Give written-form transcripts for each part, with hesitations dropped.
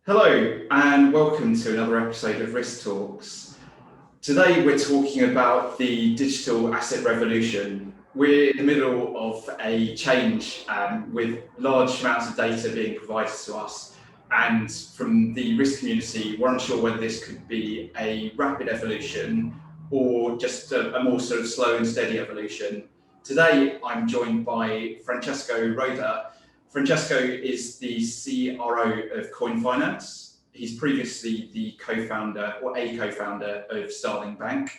Hello and welcome to another episode of Risk Talks. Today we're talking about the digital asset revolution. We're in the middle of a change with large amounts of data being provided to us, and from the risk community we're unsure whether this could be a rapid evolution or just a more sort of slow and steady evolution. Today I'm joined by Francesco Roda. Francesco is the CRO of Koine Finance. He's previously the co-founder or a co-founder of Starling Bank,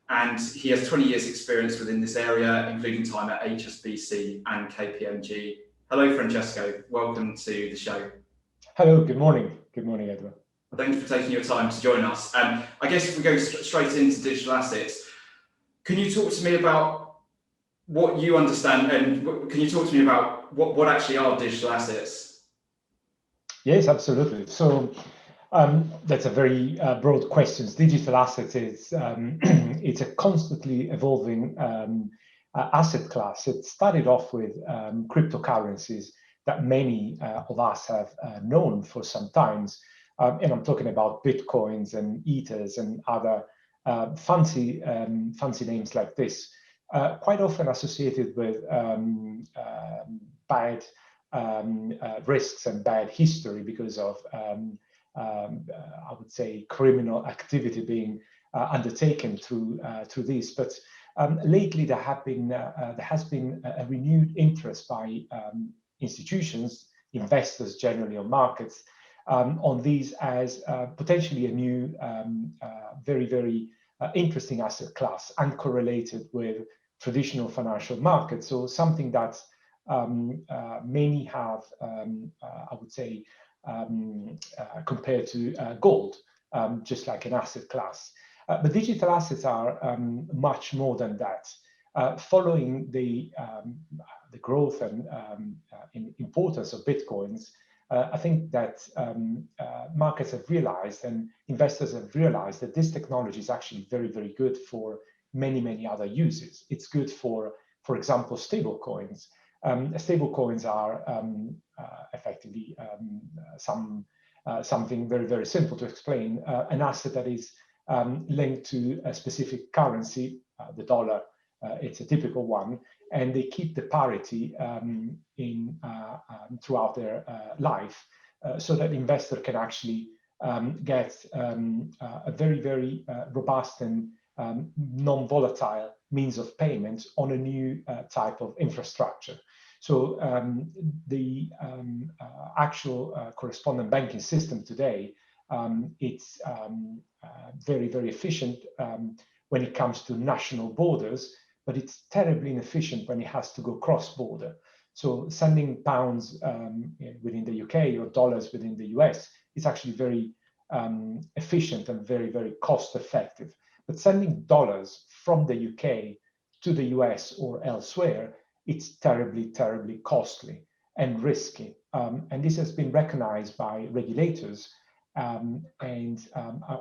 and he has 20 years experience within this area, including time at HSBC and KPMG. Hello, Francesco. Welcome to the show. Hello, good morning. Good morning, Edward. Thank you for taking your time to join us. I guess if we go straight into digital assets, can you talk to me about what you understand, and can you talk to me about what actually are digital assets? Yes, absolutely. So that's a very broad question. Digital assets is it's a constantly evolving asset class. It started off with cryptocurrencies that many of us have known for some times, and I'm talking about bitcoins and ethers and other fancy names like this. Quite often associated with bad risks and bad history because of, I would say, criminal activity being undertaken through this. But lately, there has been a renewed interest by institutions, investors generally on markets, on these as potentially a new, very interesting asset class, uncorrelated with traditional financial markets. So something that many have, I would say, compared to gold, just like an asset class. But digital assets are much more than that. Following the growth and importance of bitcoins, I think that markets have realized and investors have realized that this technology is actually very good for many other uses. It's good for example, stable coins. Stable coins are effectively something very simple to explain. An asset that is linked to a specific currency, the dollar. It's a typical one, and they keep the parity throughout their life, so that investor can actually get a very robust and non-volatile means of payment on a new type of infrastructure. So the actual correspondent banking system today, it's very efficient when it comes to national borders, but it's terribly inefficient when it has to go cross-border. So sending pounds within the UK or dollars within the US is actually very efficient and very cost-effective. But sending dollars from the UK to the US or elsewhere, it's terribly costly and risky. And this has been recognized by regulators and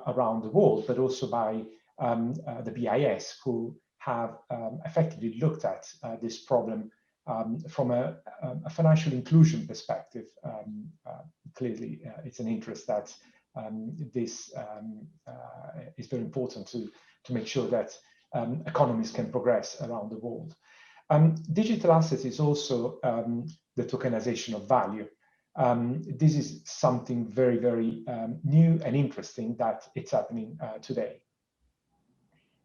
around the world, but also by the BIS, who have effectively looked at this problem from a financial inclusion perspective. Clearly, it's an interest that this is very important to make sure that economies can progress around the world. Digital assets is also the tokenization of value. This is something very new and interesting that it's happening today.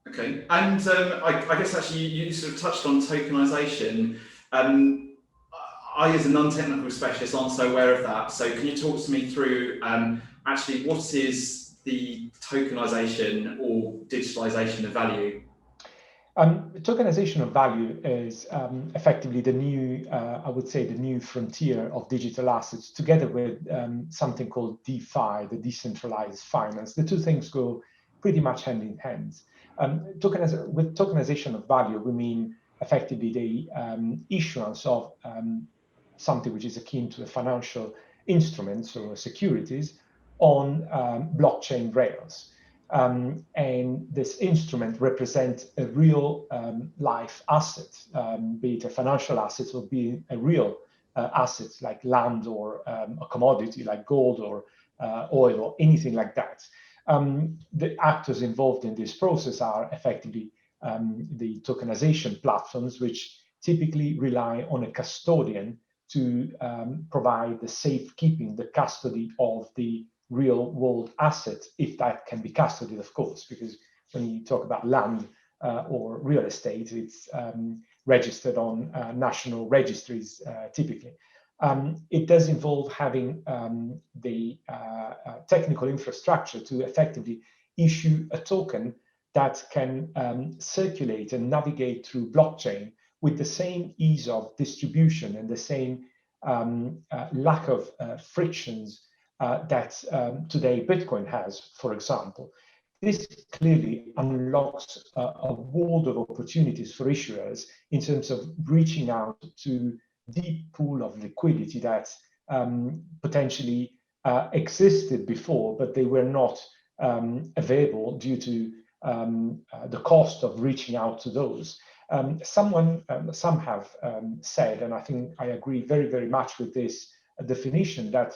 Okay, and I guess actually you sort of touched on tokenisation. I, as a non-technical specialist, aren't so aware of that. So can you talk to me through actually what is the tokenisation or digitalisation of value? Tokenization of value is effectively the new, I would say, the new frontier of digital assets, together with something called DeFi, the decentralized finance. The two things go pretty much hand in hand. With tokenization of value, we mean effectively the issuance of something which is akin to a financial instruments or securities on blockchain rails. And this instrument represents a real life asset, be it a financial asset or be a real assets like land or a commodity like gold or oil or anything like that. The actors involved in this process are effectively the tokenization platforms, which typically rely on a custodian to provide the safekeeping, the custody of the real world asset, if that can be custodied, of course, because when you talk about land or real estate, it's registered on national registries typically. It does involve having the technical infrastructure to effectively issue a token that can circulate and navigate through blockchain with the same ease of distribution and the same lack of frictions that today Bitcoin has, for example. This clearly unlocks a world of opportunities for issuers in terms of reaching out to deep pool of liquidity that potentially existed before, but they were not available due to the cost of reaching out to those. Some have said, and I think I agree very, very much with this definition, that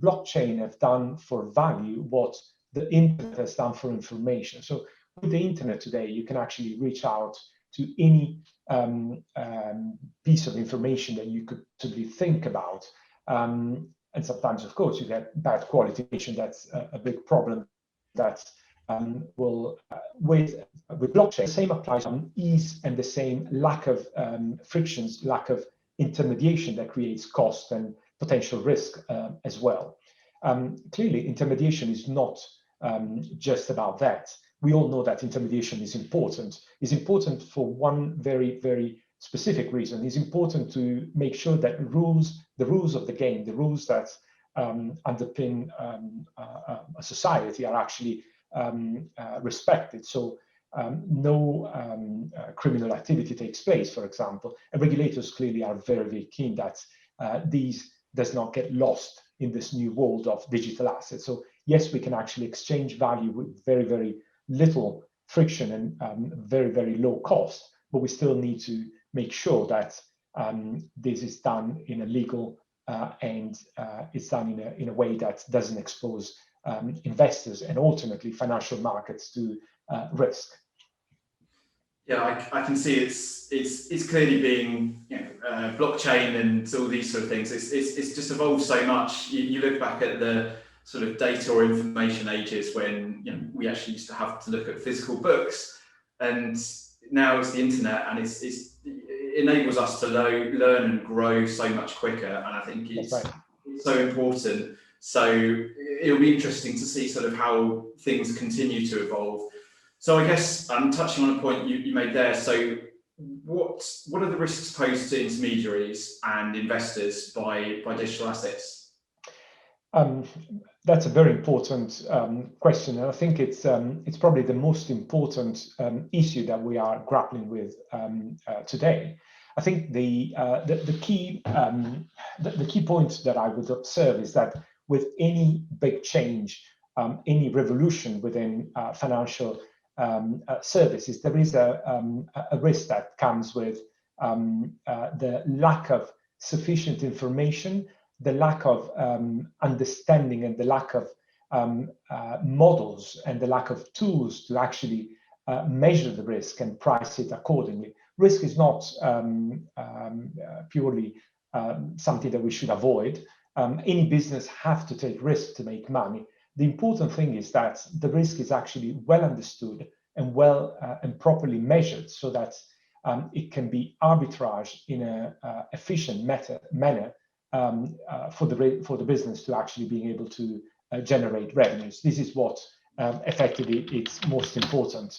blockchain have done for value what the internet has done for information. So with the internet today, you can actually reach out to any piece of information that you could possibly think about. And sometimes, of course, you get bad quality information. That's a big problem that with blockchain, the same applies on ease and the same lack of frictions, lack of intermediation that creates cost and potential risk as well. Clearly, intermediation is not just about that. We all know that intermediation is important. It's important for one very, very specific reason. It's important to make sure that the rules of the game, the rules that underpin a society are actually respected. So no criminal activity takes place, for example. And regulators clearly are very, very keen that these does not get lost in this new world of digital assets. So yes, we can actually exchange value with very, very little friction and very, very low cost, but we still need to make sure that this is done in a legal and it's done in a way that doesn't expose investors and ultimately financial markets to risk. Yeah, I can see it's clearly being, blockchain and all these sort of things. It's just evolved so much. You look back at the sort of data or information ages when we actually used to have to look at physical books, and now it's the internet, and it enables us to learn and grow so much quicker. And I think it's so important. So it'll be interesting to see sort of how things continue to evolve. So I guess I'm touching on a point you made there. So what are the risks posed to intermediaries and investors by digital assets? That's a very important question, and I think it's probably the most important issue that we are grappling with today. I think the key point that I would observe is that with any big change, any revolution within financial services, there is a risk that comes with the lack of sufficient information, the lack of understanding, and the lack of models and the lack of tools to actually measure the risk and price it accordingly. Risk is not purely something that we should avoid. Any business have to take risk to make money. The important thing is that the risk is actually well understood and well and properly measured, so that it can be arbitraged in an efficient manner for the business to actually being able to generate revenues. This is what effectively it's most important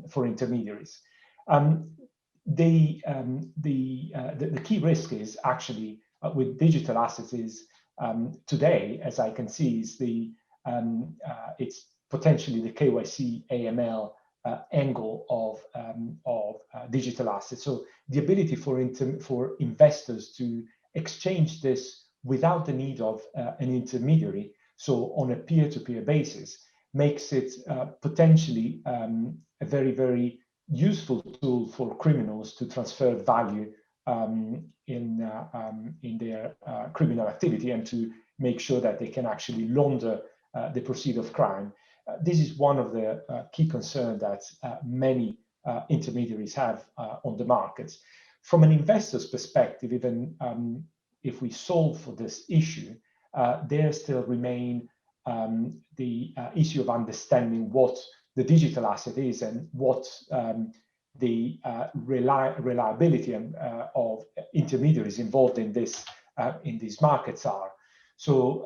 for intermediaries. The key risk is actually with digital assets is today, as I can see, is it's potentially the KYC AML angle of digital assets. So the ability for investors to exchange this without the need of an intermediary, so on a peer-to-peer basis, makes it potentially a very, very useful tool for criminals to transfer value in their criminal activity and to make sure that they can actually launder the proceeds of crime. This is one of the key concerns that many intermediaries have on the markets. From an investor's perspective, even if we solve for this issue, there still remain the issue of understanding what the digital asset is and what the reliability of intermediaries involved in these markets are. So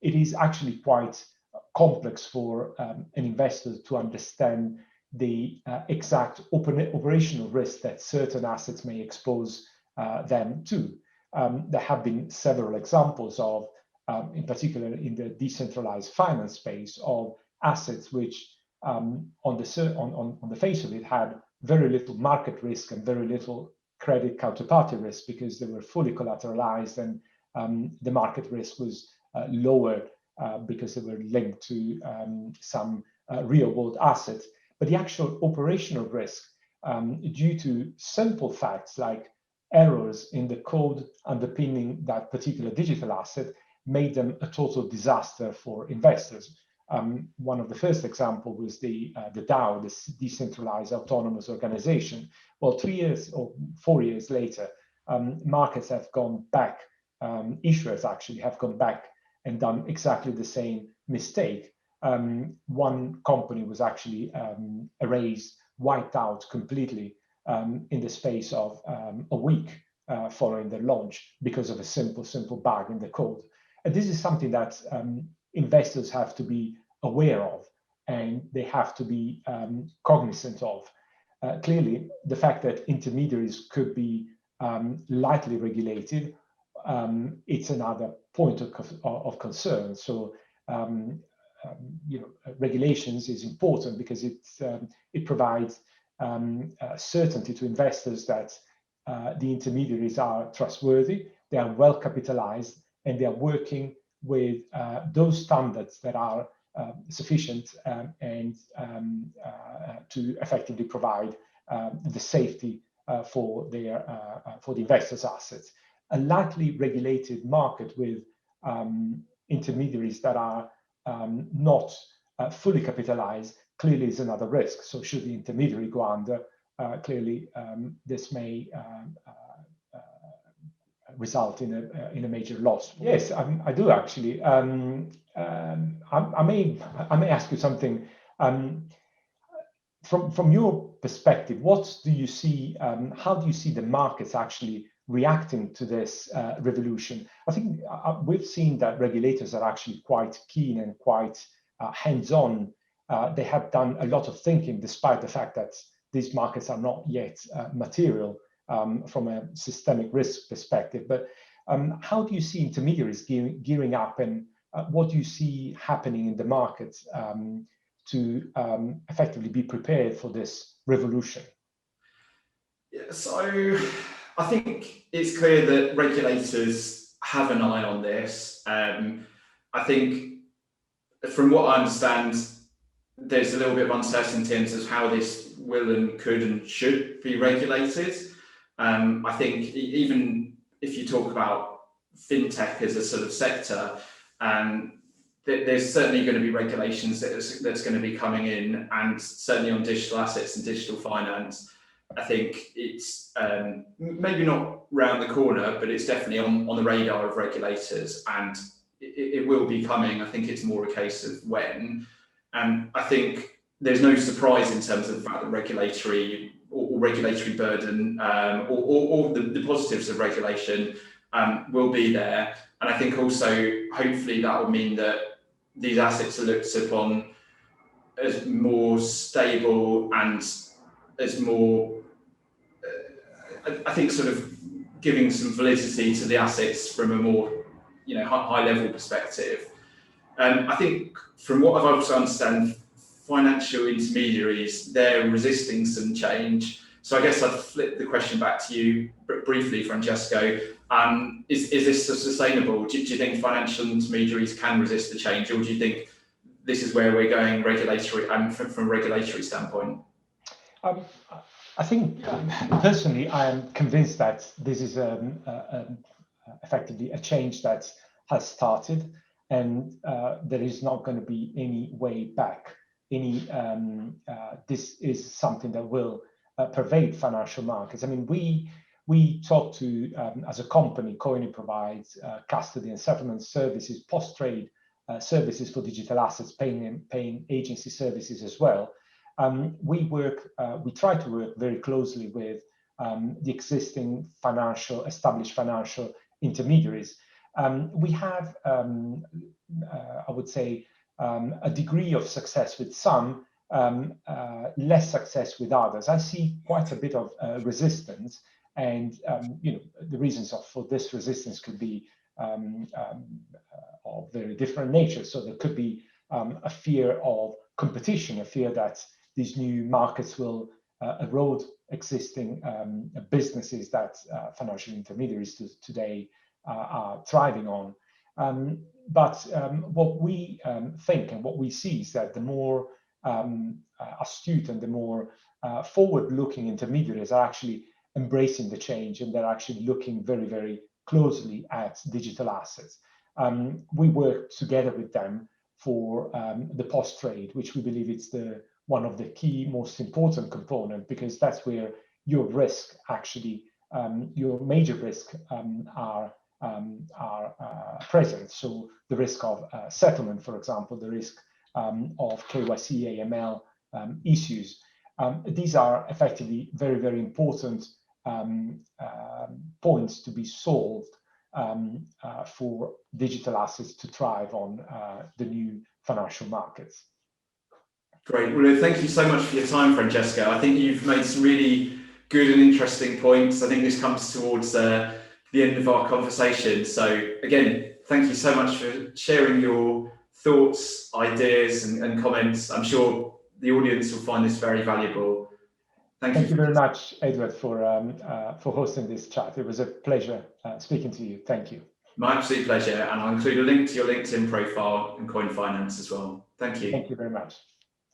it is actually quite complex for an investor to understand the exact operational risk that certain assets may expose them to. There have been several examples of, in particular in the decentralized finance space, of assets which on the face of it had very little market risk and very little credit counterparty risk because they were fully collateralized, and the market risk was lower because they were linked to some real world assets. But the actual operational risk, due to simple facts like errors in the code underpinning that particular digital asset, made them a total disaster for investors. One of the first examples was the DAO, the Decentralized Autonomous Organization. Well, 3 years or 4 years later, markets have gone back, issuers actually have gone back and done exactly the same mistake. One company was actually erased, wiped out completely in the space of a week following the launch because of a simple bug in the code. And this is something that investors have to be aware of, and they have to be cognizant of. Clearly, the fact that intermediaries could be lightly regulated, it's another point of concern. So, regulations is important because it provides certainty to investors that the intermediaries are trustworthy, they are well capitalized, and they are working with those standards that are sufficient and to effectively provide the safety for the investors' assets. A lightly regulated market with intermediaries that are not fully capitalized clearly is another risk. So should the intermediary go under, clearly this may result in a major loss. Yes, I do actually. I may ask you something. From your perspective, what do you see? How do you see the markets actually reacting to this revolution? I think we've seen that regulators are actually quite keen and quite hands-on. They have done a lot of thinking, despite the fact that these markets are not yet material from a systemic risk perspective. But how do you see intermediaries gearing up, and what do you see happening in the markets to effectively be prepared for this revolution? Yeah, so I think it's clear that regulators have an eye on this. I think from what I understand, there's a little bit of uncertainty in terms of how this will and could and should be regulated. I think even if you talk about fintech as a sort of sector, there's certainly going to be regulations that's going to be coming in, and certainly on digital assets and digital finance. I think it's maybe not round the corner, but it's definitely on the radar of regulators, and it will be coming. I think it's more a case of when. And I think there's no surprise in terms of the fact that regulatory burden or the positives of regulation will be there. And I think also, hopefully, that will mean that these assets are looked upon as more stable and as more, I think, sort of giving some validity to the assets from a more, high level perspective. I think from what I've also understand, financial intermediaries, they're resisting some change. So I guess I'd flip the question back to you briefly, Francesco. Is this sustainable? Do you think financial intermediaries can resist the change, or do you think this is where we're going regulatory and from a regulatory standpoint? I think personally, I am convinced that this is effectively a change that has started, and there is not going to be any way back. This is something that will pervade financial markets. I mean, we talk to as a company, Koine provides custody and settlement services, post-trade services for digital assets, paying agency services as well. We try to work very closely with the existing established financial intermediaries. We have, I would say, a degree of success with some, less success with others. I see quite a bit of resistance, and the reasons for this resistance could be of very different nature. So there could be a fear of competition, a fear that these new markets will erode existing businesses that financial intermediaries today are thriving on. But what we think and what we see is that the more astute and the more forward-looking intermediaries are actually embracing the change, and they're actually looking very, very closely at digital assets. We work together with them for the post-trade, which we believe is one of the key, most important component, because that's where your risk actually, your major risk are present. So the risk of settlement, for example, the risk of KYC, AML issues. These are effectively very, very important points to be solved for digital assets to thrive on the new financial markets. Great. Well, thank you so much for your time, Francesco. I think you've made some really good and interesting points. I think this comes towards the end of our conversation. So again, thank you so much for sharing your thoughts, ideas, and comments. I'm sure the audience will find this very valuable. Thank you very much, Edward, for hosting this chat. It was a pleasure speaking to you. Thank you. My absolute pleasure. And I'll include a link to your LinkedIn profile and Koine Finance as well. Thank you. Thank you very much.